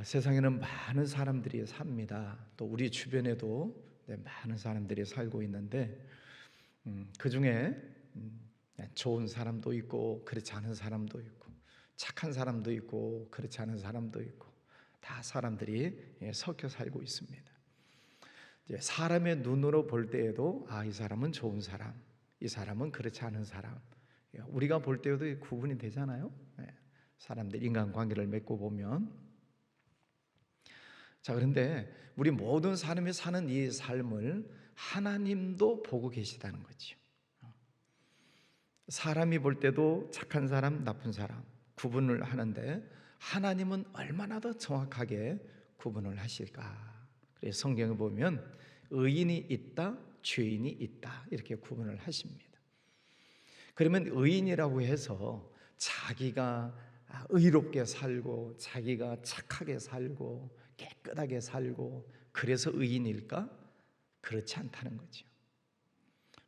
세상에는 많은 사람들이 삽니다. 또 우리 주변에도 많은 사람들이 살고 있는데 그 중에 좋은 사람도 있고 그렇지 않은 사람도 있고 착한 사람도 있고 그렇지 않은 사람도 있고 다 사람들이 섞여 살고 있습니다. 사람의 눈으로 볼 때에도 이 사람은 좋은 사람, 이 사람은 그렇지 않은 사람, 우리가 볼 때에도 구분이 되잖아요. 사람들 인간관계를 맺고 보면. 자, 그런데 우리 모든 사람이 사는 이 삶을 하나님도 보고 계시다는 거죠. 사람이 볼 때도 착한 사람, 나쁜 사람 구분을 하는데 하나님은 얼마나 더 정확하게 구분을 하실까? 그래서 성경에 보면 의인이 있다, 죄인이 있다 이렇게 구분을 하십니다. 그러면 의인이라고 해서 자기가 의롭게 살고 자기가 착하게 살고 깨끗하게 살고 그래서 의인일까? 그렇지 않다는 거죠.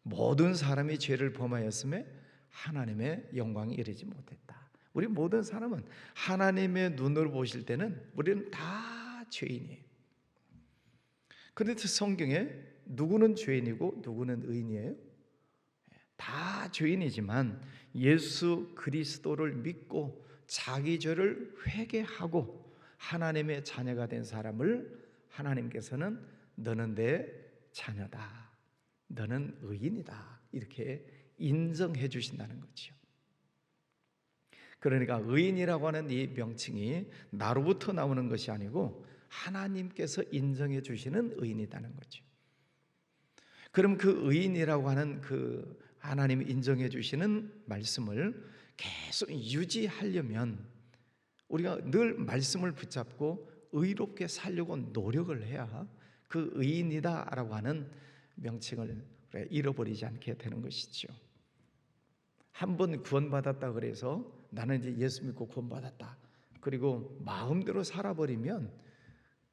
모든 사람이 죄를 범하였음에 하나님의 영광이 이르지 못했다. 우리 모든 사람은 하나님의 눈으로 보실 때는 우리는 다 죄인이에요. 그런데 성경에 누구는 죄인이고 누구는 의인이에요? 다 죄인이지만 예수 그리스도를 믿고 자기 죄를 회개하고 하나님의 자녀가 된 사람을 하나님께서는 너는 내 자녀다, 너는 의인이다 이렇게 인정해 주신다는 거죠. 그러니까 의인이라고 하는 이 명칭이 나로부터 나오는 것이 아니고 하나님께서 인정해 주시는 의인이라는 거죠. 그럼 그 의인이라고 하는 그 하나님이 인정해 주시는 말씀을 계속 유지하려면 우리가 늘 말씀을 붙잡고 의롭게 살려고 노력을 해야 그 의인이다라고 하는 명칭을 잃어버리지 않게 되는 것이죠. 한 번 구원받았다 그래서 나는 이제 예수 믿고 구원받았다 그리고 마음대로 살아버리면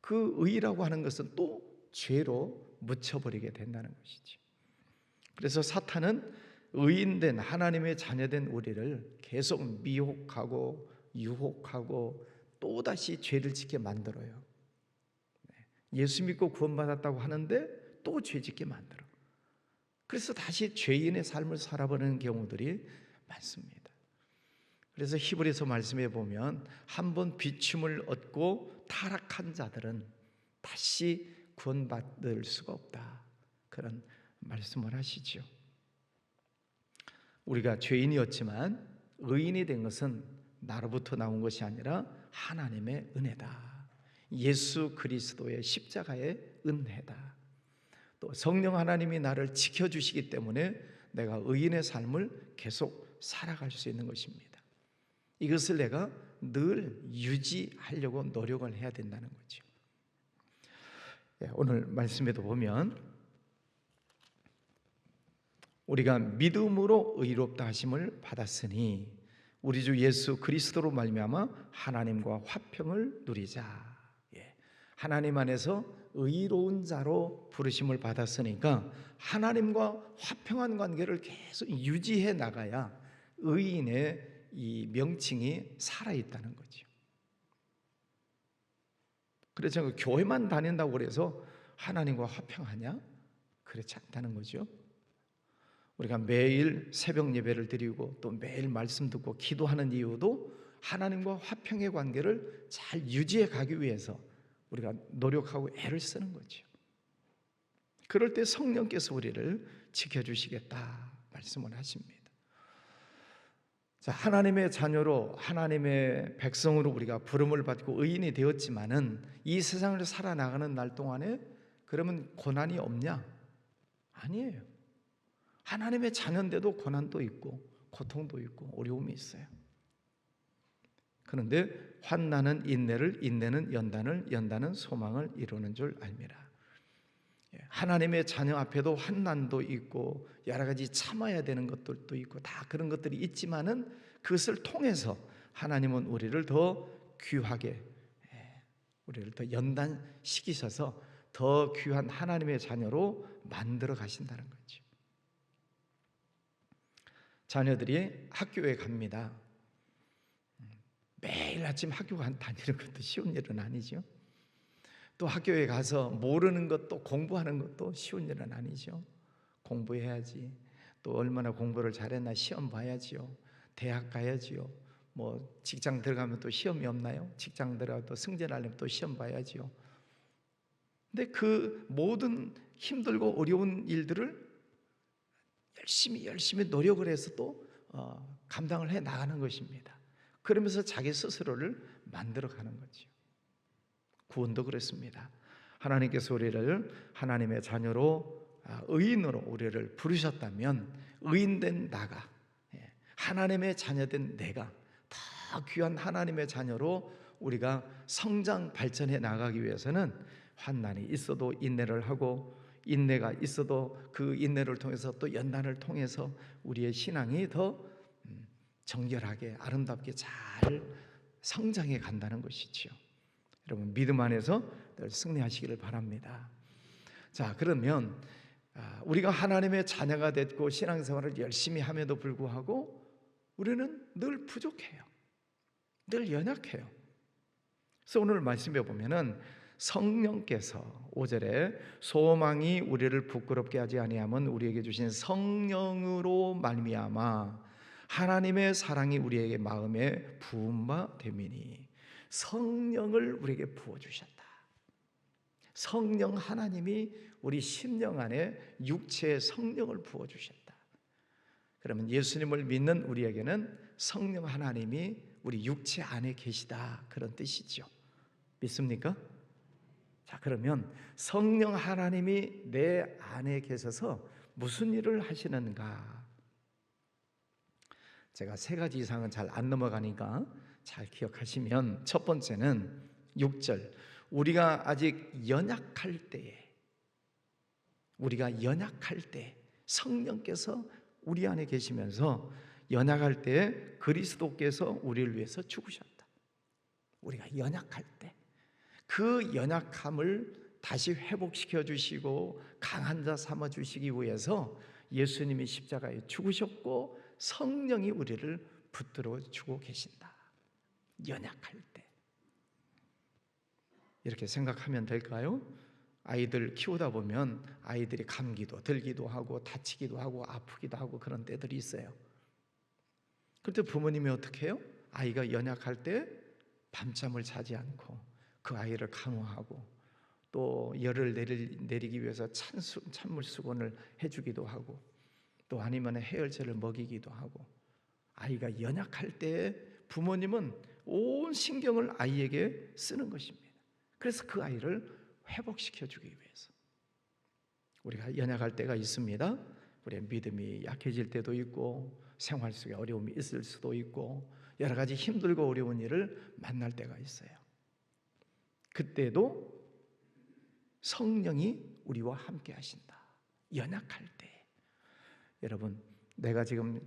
그 의라고 하는 것은 또 죄로 묻혀버리게 된다는 것이죠. 그래서 사탄은 의인된 하나님의 자녀된 우리를 계속 미혹하고 유혹하고 또다시 죄를 짓게 만들어요. 예수 믿고 구원받았다고 하는데 또 죄 짓게 만들어. 그래서 다시 죄인의 삶을 살아버리는 경우들이 많습니다. 그래서 히브리서 말씀에 보면 한번 비춤을 얻고 타락한 자들은 다시 구원받을 수가 없다 그런 말씀을 하시죠. 우리가 죄인이었지만 의인이 된 것은 나로부터 나온 것이 아니라 하나님의 은혜다. 예수 그리스도의 십자가의 은혜다. 또 성령 하나님이 나를 지켜주시기 때문에 내가 의인의 삶을 계속 살아갈 수 있는 것입니다. 이것을 내가 늘 유지하려고 노력을 해야 된다는 거죠. 오늘 말씀에도 보면 우리가 믿음으로 의롭다 하심을 받았으니 우리 주 예수 그리스도로 말미암아 하나님과 화평을 누리자. 하나님 안에서 의로운 자로 부르심을 받았으니까 하나님과 화평한 관계를 계속 유지해 나가야 의인의 이 명칭이 살아있다는 거죠. 그래서 교회만 다닌다고 그래서 하나님과 화평하냐? 그렇지 않다는 거죠. 우리가 매일 새벽 예배를 드리고 또 매일 말씀 듣고 기도하는 이유도 하나님과 화평의 관계를 잘 유지해 가기 위해서 우리가 노력하고 애를 쓰는 거죠. 그럴 때 성령께서 우리를 지켜주시겠다 말씀을 하십니다. 자, 하나님의 자녀로 하나님의 백성으로 우리가 부름을 받고 의인이 되었지만은 이 세상을 살아나가는 날 동안에 그러면 고난이 없냐? 아니에요. 하나님의 자녀인데도 고난도 있고 고통도 있고 어려움이 있어요. 그런데 환난은 인내를, 인내는 연단을, 연단은 소망을 이루는 줄 알미라. 하나님의 자녀 앞에도 환난도 있고 여러 가지 참아야 되는 것들도 있고 다 그런 것들이 있지만은 그것을 통해서 하나님은 우리를 더 귀하게, 우리를 더 연단시키셔서 더 귀한 하나님의 자녀로 만들어 가신다는 거죠. 자녀들이 학교에 갑니다. 매일 아침 학교 다니는 것도 쉬운 일은 아니죠. 또 학교에 가서 모르는 것도 공부하는 것도 쉬운 일은 아니죠. 공부해야지. 또 얼마나 공부를 잘했나 시험 봐야지요. 대학 가야지요. 뭐 직장 들어가면 또 시험이 없나요? 직장 들어가도 승진하려면 또 시험 봐야지요. 근데 그 모든 힘들고 어려운 일들을 열심히 노력을 해서 또 감당을 해 나가는 것입니다. 그러면서 자기 스스로를 만들어가는 거죠. 구원도 그렇습니다. 하나님께서 우리를 하나님의 자녀로 의인으로 우리를 부르셨다면 의인된 나가, 하나님의 자녀된 내가 더 귀한 하나님의 자녀로 우리가 성장 발전해 나가기 위해서는 환난이 있어도 인내를 하고, 인내가 있어도 그 인내를 통해서 또 연단을 통해서 우리의 신앙이 더 정결하게 아름답게 잘 성장해 간다는 것이지요. 여러분 믿음 안에서 늘 승리하시기를 바랍니다. 자, 그러면 우리가 하나님의 자녀가 됐고 신앙생활을 열심히 함에도 불구하고 우리는 늘 부족해요. 늘 연약해요. 그래서 오늘 말씀에 보면은 성령께서 5절에 소망이 우리를 부끄럽게 하지 아니하면 우리에게 주신 성령으로 말미암아 하나님의 사랑이 우리에게 마음에 부은 바 됨이니, 성령을 우리에게 부어주셨다. 성령 하나님이 우리 심령 안에 육체의 성령을 부어주셨다. 그러면 예수님을 믿는 우리에게는 성령 하나님이 우리 육체 안에 계시다, 그런 뜻이죠. 믿습니까? 자, 그러면 성령 하나님이 내 안에 계셔서 무슨 일을 하시는가? 제가 3가지 이상은 잘 안 넘어가니까 잘 기억하시면, 첫 번째는 6절, 우리가 아직 연약할 때에, 우리가 연약할 때 성령께서 우리 안에 계시면서 연약할 때에 그리스도께서 우리를 위해서 죽으셨다. 우리가 연약할 때 그 연약함을 다시 회복시켜 주시고 강한 자 삼아 주시기 위해서 예수님이 십자가에 죽으셨고 성령이 우리를 붙들어 주고 계신다. 연약할 때 이렇게 생각하면 될까요? 아이들 키우다 보면 아이들이 감기도 들기도 하고 다치기도 하고 아프기도 하고 그런 때들이 있어요. 그때 부모님이 어떻게 해요? 아이가 연약할 때 밤잠을 자지 않고 그 아이를 강화하고 또 열을 내리기 위해서 찬물 수건을 해주기도 하고 또 아니면 해열제를 먹이기도 하고, 아이가 연약할 때 부모님은 온 신경을 아이에게 쓰는 것입니다. 그래서 그 아이를 회복시켜 주기 위해서. 우리가 연약할 때가 있습니다. 우리의 믿음이 약해질 때도 있고 생활 속에 어려움이 있을 수도 있고 여러 가지 힘들고 어려운 일을 만날 때가 있어요. 그때도 성령이 우리와 함께 하신다. 연약할 때. 여러분, 내가 지금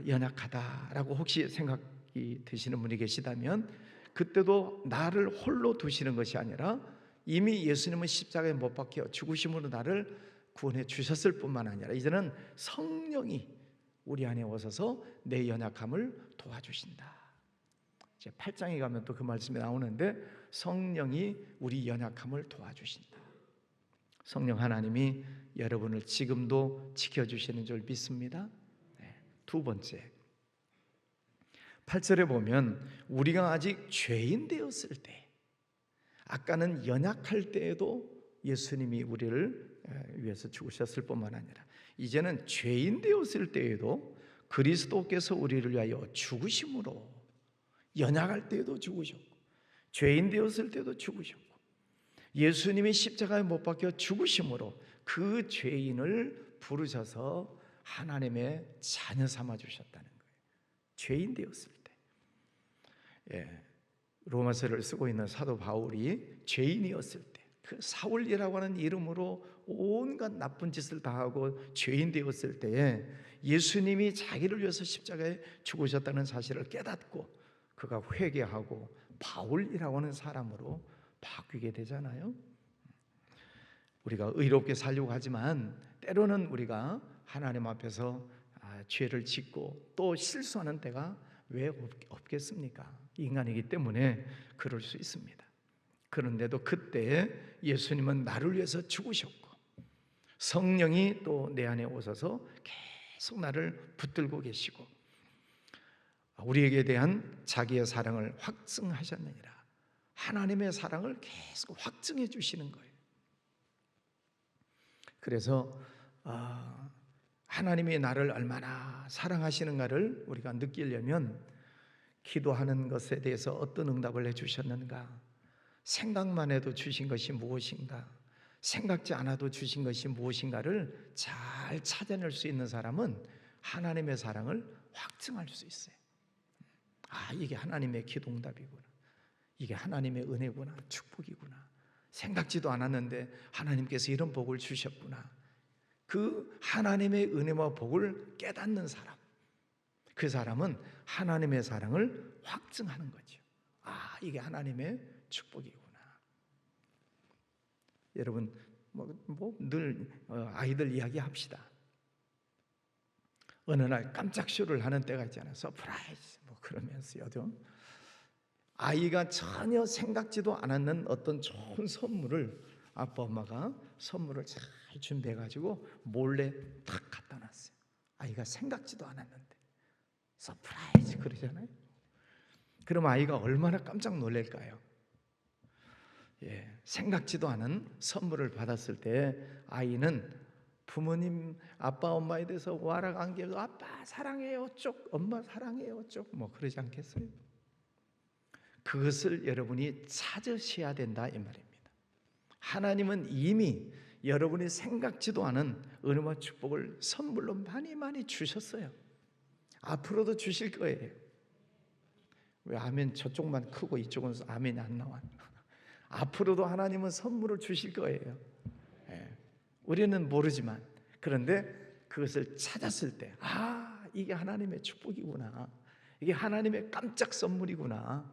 연약하다라고 혹시 생각이 드시는 분이 계시다면 그때도 나를 홀로 두시는 것이 아니라 이미 예수님은 십자가에 못 박혀 죽으심으로 나를 구원해 주셨을 뿐만 아니라 이제는 성령이 우리 안에 오셔서 내 연약함을 도와주신다. 이제 8장에 가면 또 그 말씀이 나오는데 성령이 우리 연약함을 도와주신다. 성령 하나님이 여러분을 지금도 지켜주시는 줄 믿습니다. 두 번째, 8절에 보면 우리가 아직 죄인 되었을 때, 아까는 연약할 때에도 예수님이 우리를 위해서 죽으셨을 뿐만 아니라 이제는 죄인 되었을 때에도 그리스도께서 우리를 위하여 죽으심으로, 연약할 때에도 죽으셨고 죄인 되었을 때도 죽으셨고 예수님이 십자가에 못 박혀 죽으심으로 그 죄인을 부르셔서 하나님의 자녀 삼아 주셨다는 거예요. 죄인 되었을 때. 로마서를 쓰고 있는 사도 바울이 죄인이었을 때, 그 사울이라고 하는 이름으로 온갖 나쁜 짓을 다 하고 죄인 되었을 때에 예수님이 자기를 위해서 십자가에 죽으셨다는 사실을 깨닫고 그가 회개하고 바울이라고 하는 사람으로 바뀌게 되잖아요. 우리가 의롭게 살려고 하지만 때로는 우리가 하나님 앞에서 죄를 짓고 또 실수하는 때가 왜 없겠습니까? 인간이기 때문에 그럴 수 있습니다. 그런데도 그때 예수님은 나를 위해서 죽으셨고 성령이 또 내 안에 오셔서 계속 나를 붙들고 계시고 우리에게 대한 자기의 사랑을 확증하셨느니라. 하나님의 사랑을 계속 확증해 주시는 거예요. 그래서 하나님이 나를 얼마나 사랑하시는가를 우리가 느끼려면 기도하는 것에 대해서 어떤 응답을 해주셨는가, 생각만 해도 주신 것이 무엇인가, 생각지 않아도 주신 것이 무엇인가를 잘 찾아낼 수 있는 사람은 하나님의 사랑을 확증할 수 있어요. 이게 하나님의 기도응답이구나, 이게 하나님의 은혜구나, 축복이구나, 생각지도 않았는데 하나님께서 이런 복을 주셨구나. 그 하나님의 은혜와 복을 깨닫는 사람, 그 사람은 하나님의 사랑을 확증하는 거죠. 이게 하나님의 축복이구나. 여러분 늘 아이들 이야기합시다. 어느 날 깜짝 쇼를 하는 때가 있잖아요. 서프라이즈 그러면서요. 아이가 전혀 생각지도 않았는 어떤 좋은 선물을 아빠 엄마가 선물을 잘 준비해가지고 몰래 탁 갖다 놨어요. 아이가 생각지도 않았는데 서프라이즈 그러잖아요. 그럼 아이가 얼마나 깜짝 놀랄까요? 생각지도 않은 선물을 받았을 때 아이는 부모님 아빠 엄마에 대해서 와락 안겨서 아빠 사랑해요 쪽, 엄마 사랑해요 쪽 그러지 않겠어요? 그것을 여러분이 찾으셔야 된다 이 말입니다. 하나님은 이미 여러분이 생각지도 않은 은혜와 축복을 선물로 많이 주셨어요. 앞으로도 주실 거예요. 왜 아멘 저쪽만 크고 이쪽은 아멘이 안 나와? 앞으로도 하나님은 선물을 주실 거예요. 우리는 모르지만, 그런데 그것을 찾았을 때 이게 하나님의 축복이구나, 이게 하나님의 깜짝 선물이구나,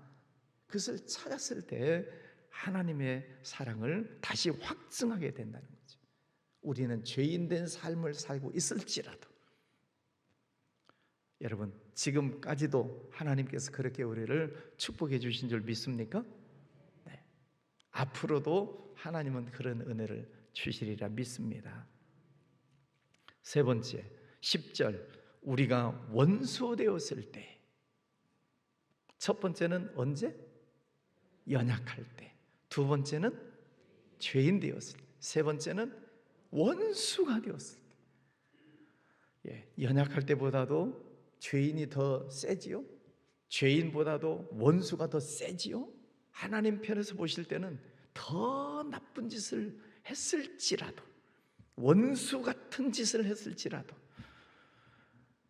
그것을 찾았을 때 하나님의 사랑을 다시 확증하게 된다는 거죠. 우리는 죄인된 삶을 살고 있을지라도 여러분 지금까지도 하나님께서 그렇게 우리를 축복해 주신 줄 믿습니까? 네. 앞으로도 하나님은 그런 은혜를 주시리라 믿습니다. 세 번째 10절, 우리가 원수 되었을 때. 첫 번째는 언제? 연약할 때. 두 번째는 죄인 되었을 때. 세 번째는 원수가 되었을 때. 연약할 때보다도 죄인이 더 세지요? 죄인보다도 원수가 더 세지요? 하나님 편에서 보실 때는 더 나쁜 짓을 했을지라도, 원수 같은 짓을 했을지라도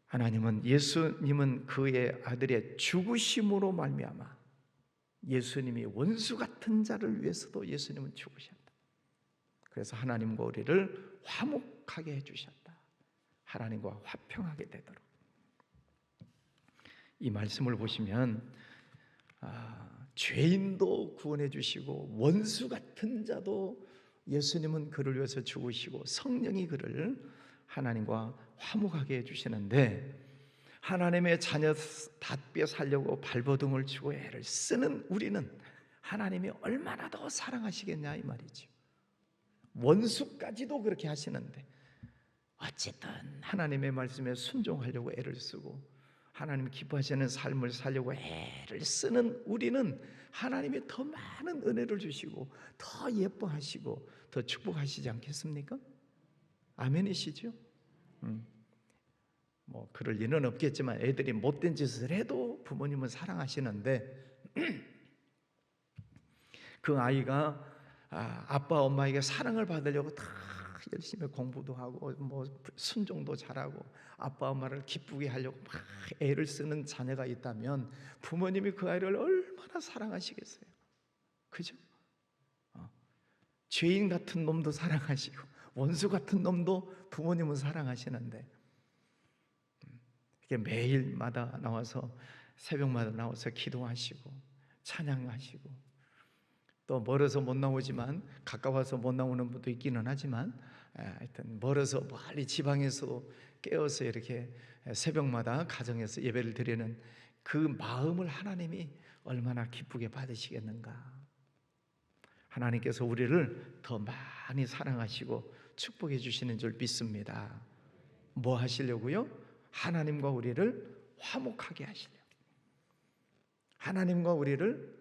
하나님은, 예수님은 그의 아들의 죽으심으로 말미암아 예수님이 원수 같은 자를 위해서도 예수님은 죽으셨다. 그래서 하나님과 우리를 화목하게 해주셨다. 하나님과 화평하게 되도록. 이 말씀을 보시면 죄인도 구원해 주시고 원수 같은 자도 예수님은 그를 위해서 죽으시고 성령이 그를 하나님과 화목하게 해주시는데, 하나님의 자녀답게 살려고 발버둥을 치고 애를 쓰는 우리는 하나님이 얼마나 더 사랑하시겠냐 이 말이죠. 원수까지도 그렇게 하시는데 어쨌든 하나님의 말씀에 순종하려고 애를 쓰고 하나님 기뻐하시는 삶을 살려고 애를 쓰는 우리는 하나님이 더 많은 은혜를 주시고 더 예뻐하시고 더 축복하시지 않겠습니까? 아멘이시죠? 그럴 리는 없겠지만 애들이 못된 짓을 해도 부모님은 사랑하시는데 그 아이가 아빠 엄마에게 사랑을 받으려고 다 열심히 공부도 하고 순종도 잘하고 아빠 엄마를 기쁘게 하려고 막 애를 쓰는 자녀가 있다면 부모님이 그 아이를 얼마나 사랑하시겠어요? 그죠? 죄인 같은 놈도 사랑하시고 원수 같은 놈도 부모님은 사랑하시는데 이렇게 매일마다 나와서 새벽마다 나와서 기도하시고 찬양하시고, 또 멀어서 못 나오지만 가까워서 못 나오는 분도 있기는 하지만 하여튼 멀어서 멀리 지방에서 깨어서 이렇게 새벽마다 가정에서 예배를 드리는 그 마음을 하나님이 얼마나 기쁘게 받으시겠는가. 하나님께서 우리를 더 많이 사랑하시고 축복해 주시는 줄 믿습니다. 뭐 하시려고요? 하나님과 우리를 화목하게 하시려고, 하나님과 우리를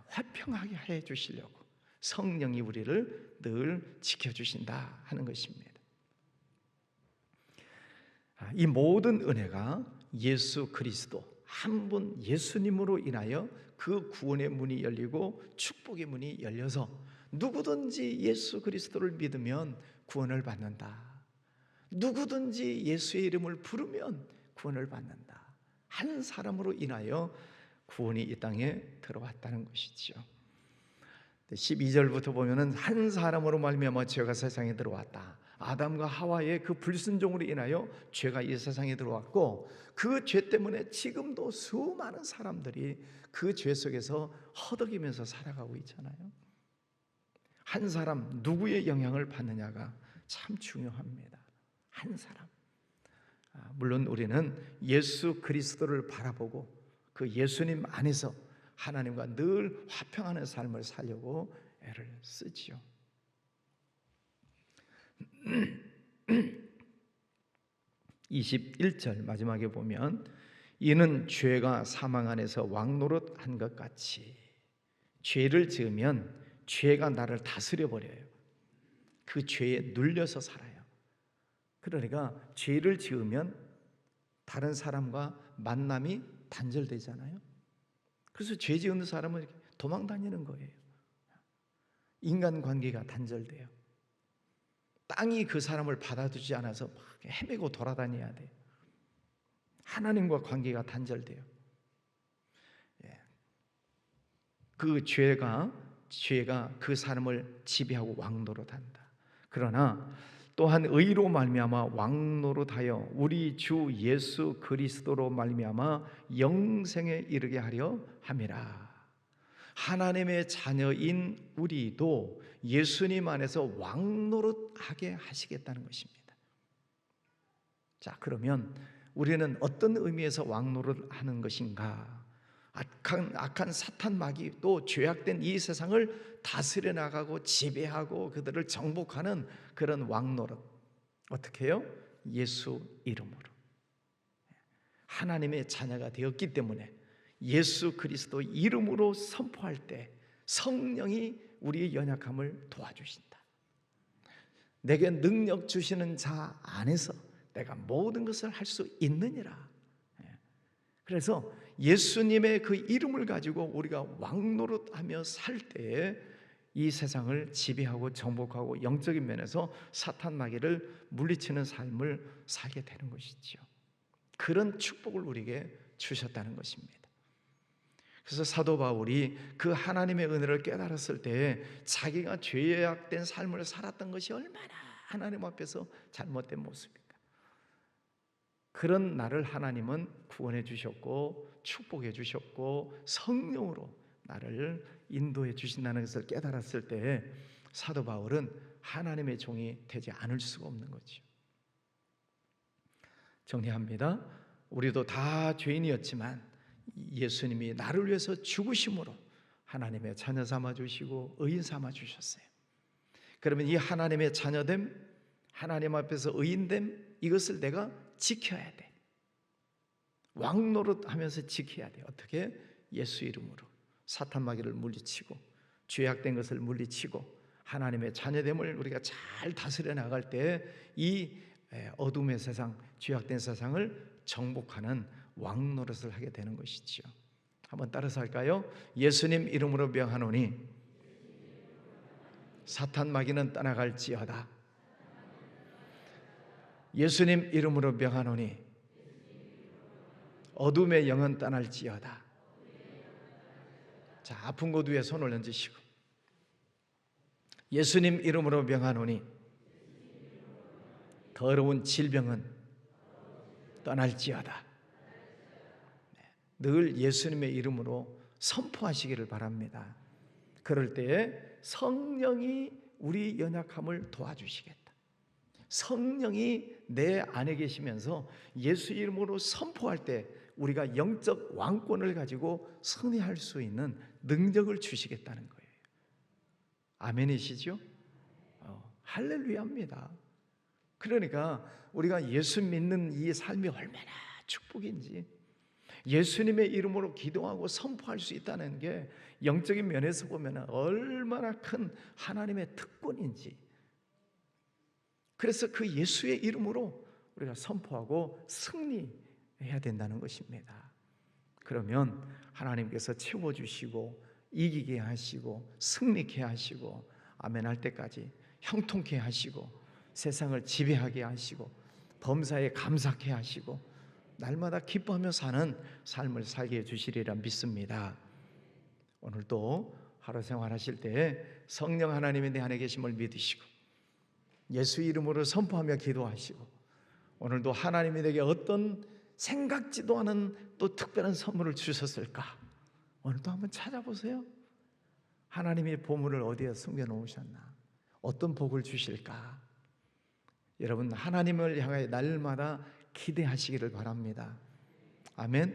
화평하게 해 주시려고 성령이 우리를 늘 지켜주신다 하는 것입니다. 이 모든 은혜가 예수 그리스도 한 분 예수님으로 인하여 그 구원의 문이 열리고 축복의 문이 열려서 누구든지 예수 그리스도를 믿으면 구원을 받는다. 누구든지 예수의 이름을 부르면 구원을 받는다. 한 사람으로 인하여 구원이 이 땅에 들어왔다는 것이죠. 12절부터 보면은 한 사람으로 말미암아 죄가 세상에 들어왔다. 아담과 하와의 그 불순종으로 인하여 죄가 이 세상에 들어왔고, 그 죄 때문에 지금도 수많은 사람들이 그 죄 속에서 허덕이면서 살아가고 있잖아요. 한 사람 누구의 영향을 받느냐가 참 중요합니다. 한 사람. 물론 우리는 예수 그리스도를 바라보고 그 예수님 안에서 하나님과 늘 화평하는 삶을 살려고 애를 쓰지요. 21절 마지막에 보면, 이는 죄가 사망 안에서 왕노릇한 것 같이 죄를 지으면 죄가 나를 다스려 버려요. 그 죄에 눌려서 살아요. 그러니까 죄를 지으면 다른 사람과 만남이 단절되잖아요. 그래서 죄 지은 사람은 이렇게 도망 다니는 거예요. 인간관계가 단절돼요. 땅이 그 사람을 받아주지 않아서 막 헤매고 돌아다녀야 돼요. 하나님과 관계가 단절돼요. 그 죄가 그 사람을 지배하고 왕노릇한다. 그러나 또한 의로 말미암아 왕노릇하여 우리 주 예수 그리스도로 말미암아 영생에 이르게 하려 함이라. 하나님의 자녀인 우리도 예수님 안에서 왕노릇하게 하시겠다는 것입니다. 자, 그러면 우리는 어떤 의미에서 왕노릇하는 것인가? 악한 사탄 마귀, 또 죄악된 이 세상을 다스려 나가고 지배하고 그들을 정복하는 그런 왕노릇. 어떻게 해요? 예수 이름으로. 하나님의 자녀가 되었기 때문에 예수 그리스도 이름으로 선포할 때 성령이 우리의 연약함을 도와주신다. 내게 능력 주시는 자 안에서 내가 모든 것을 할 수 있느니라. 그래서 예수님의 그 이름을 가지고 우리가 왕노릇하며 살 때에 이 세상을 지배하고 정복하고 영적인 면에서 사탄 마귀를 물리치는 삶을 살게 되는 것이지요. 그런 축복을 우리에게 주셨다는 것입니다. 그래서 사도 바울이 그 하나님의 은혜를 깨달았을 때 자기가 죄악된 삶을 살았던 것이 얼마나 하나님 앞에서 잘못된 모습입니까? 그런 나를 하나님은 구원해 주셨고 축복해 주셨고 성령으로 나를 인도해 주신다는 것을 깨달았을 때 사도 바울은 하나님의 종이 되지 않을 수가 없는 거죠. 정리합니다. 우리도 다 죄인이었지만 예수님이 나를 위해서 죽으심으로 하나님의 자녀 삼아 주시고 의인 삼아 주셨어요. 그러면 이 하나님의 자녀됨, 하나님 앞에서 의인됨, 이것을 내가 지켜야 돼. 왕노릇하면서 지켜야 돼. 어떻게? 예수 이름으로 사탄 마귀를 물리치고 죄악된 것을 물리치고 하나님의 자녀됨을 우리가 잘 다스려 나갈 때 이 어둠의 세상, 죄악된 세상을 정복하는 왕노릇을 하게 되는 것이지요. 한번 따라서 할까요? 예수님 이름으로 명하노니 사탄 마귀는 떠나갈지어다. 예수님 이름으로 명하노니 어둠의 영은 떠날지어다. 자, 아픈 곳 위에 손을 얹으시고 예수님 이름으로 명하노니 더러운 질병은 떠날지어다. 늘 예수님의 이름으로 선포하시기를 바랍니다. 그럴 때에 성령이 우리 연약함을 도와주시겠다. 성령이 내 안에 계시면서 예수 이름으로 선포할 때 우리가 영적 왕권을 가지고 승리할 수 있는 능력을 주시겠다는 거예요. 아멘이시죠? 할렐루야입니다. 그러니까 우리가 예수 믿는 이 삶이 얼마나 축복인지, 예수님의 이름으로 기도하고 선포할 수 있다는 게 영적인 면에서 보면 얼마나 큰 하나님의 특권인지, 그래서 그 예수의 이름으로 우리가 선포하고 승리해야 된다는 것입니다. 그러면 하나님께서 채워주시고 이기게 하시고 승리케 하시고 아멘 할 때까지 형통케 하시고 세상을 지배하게 하시고 범사에 감사케 하시고 날마다 기뻐하며 사는 삶을 살게 해주시리라 믿습니다. 오늘도 하루 생활하실 때 성령 하나님이 내 안에 계심을 믿으시고 예수 이름으로 선포하며 기도하시고, 오늘도 하나님이 내게 어떤 생각지도 않은 또 특별한 선물을 주셨을까? 오늘도 한번 찾아보세요. 하나님의 보물을 어디에 숨겨놓으셨나? 어떤 복을 주실까? 여러분, 하나님을 향하여 날마다 기대하시기를 바랍니다. 아멘.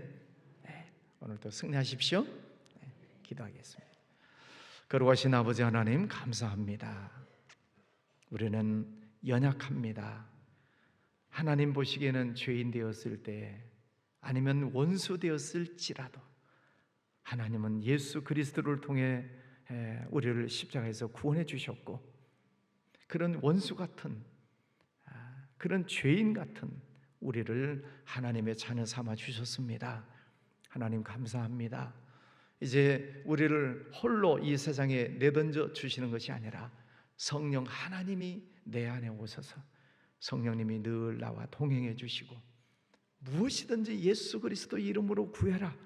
네, 오늘도 승리하십시오. 네, 기도하겠습니다. 거룩하신 아버지 하나님, 감사합니다. 우리는 연약합니다. 하나님 보시기에는 죄인 되었을 때, 아니면 원수 되었을지라도 하나님은 예수 그리스도를 통해 우리를 십자가에서 구원해 주셨고, 그런 원수 같은, 그런 죄인 같은 우리를 하나님의 자녀 삼아 주셨습니다. 하나님 감사합니다. 이제 우리를 홀로 이 세상에 내던져 주시는 것이 아니라 성령 하나님이 내 안에 오셔서 성령님이 늘 나와 동행해 주시고, 무엇이든지 예수 그리스도 이름으로 구해라,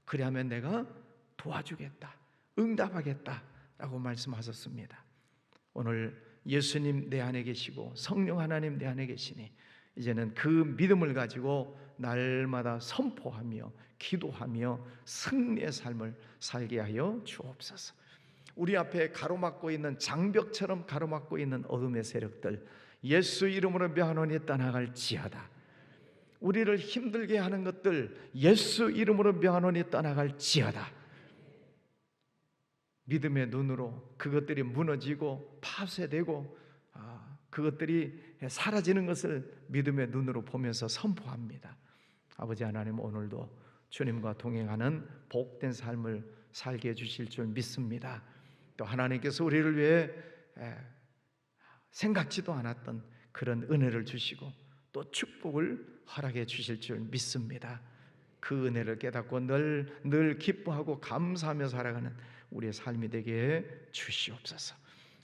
그리하면 내가 도와주겠다, 응답하겠다 라고 말씀하셨습니다. 오늘 예수님 내 안에 계시고 성령 하나님 내 안에 계시니 이제는 그 믿음을 가지고 날마다 선포하며 기도하며 승리의 삶을 살게 하여 주옵소서. 우리 앞에 가로막고 있는, 장벽처럼 가로막고 있는 어둠의 세력들 예수 이름으로 명하노니 떠나갈지어다. 우리를 힘들게 하는 것들 예수 이름으로 명하노니 떠나갈지어다. 믿음의 눈으로 그것들이 무너지고 파쇄되고 그것들이 사라지는 것을 믿음의 눈으로 보면서 선포합니다. 아버지 하나님, 오늘도 주님과 동행하는 복된 삶을 살게 해주실 줄 믿습니다. 또 하나님께서 우리를 위해 생각지도 않았던 그런 은혜를 주시고 또 축복을 허락해 주실 줄 믿습니다. 그 은혜를 깨닫고 늘 기뻐하고 감사하며 살아가는 우리의 삶이 되게 주시옵소서.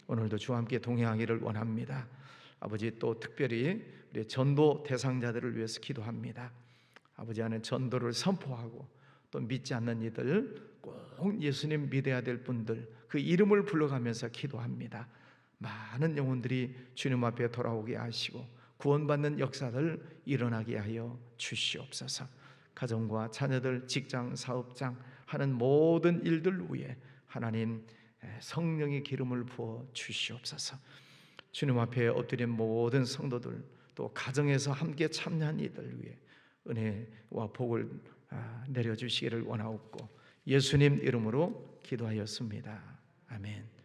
오늘도 주와 함께 동행하기를 원합니다. 아버지, 또 특별히 우리 전도 대상자들을 위해서 기도합니다. 아버지 안에 전도를 선포하고 또 믿지 않는 이들, 꼭 예수님 믿어야 될 분들, 그 이름을 불러가면서 기도합니다. 많은 영혼들이 주님 앞에 돌아오게 하시고 구원받는 역사들 일어나게 하여 주시옵소서. 가정과 자녀들, 직장, 사업장 하는 모든 일들 위에 하나님 성령의 기름을 부어 주시옵소서. 주님 앞에 엎드린 모든 성도들, 또 가정에서 함께 참여한 이들 위해 은혜와 복을 내려주시기를 원하옵고 예수님 이름으로 기도하였습니다. 아멘.